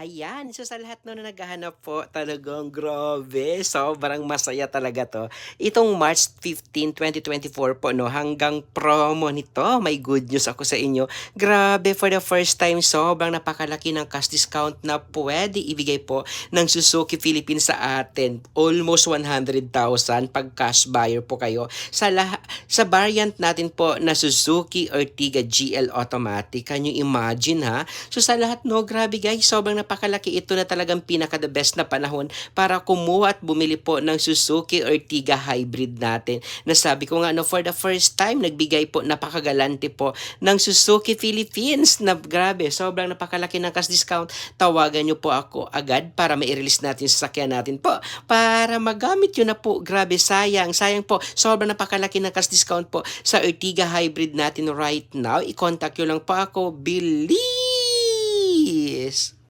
Ayan, so sa lahat no na naghahanap po, talagang grabe, sobrang masaya talaga 'to. Itong March 15, 2024 po 'no, hanggang promo nito, may good news ako sa inyo. Grabe, for the first time, sobrang napakalaki ng cash discount na puwede ibigay po ng Suzuki Philippines sa atin. Almost 100,000 pag cash buyer po kayo. Sa variant natin po na Suzuki Ertiga GL Automatic. Can you imagine ha? So sa lahat no, grabe guys, sobrang napakalaki ito na talagang pinaka the best na panahon para kumuha at bumili po ng Suzuki Ertiga Hybrid natin. Nasabi ko nga no, for the first time, nagbigay po, napakagalante po ng Suzuki Philippines na grabe, sobrang napakalaki ng cash discount. Tawagan nyo po ako agad para ma-release natin sa sasakyan natin po para magamit yun na po. Grabe, sayang po, sobrang napakalaki ng cash discount po sa Ertiga Hybrid natin right now. I-contact nyo lang po ako, bilis!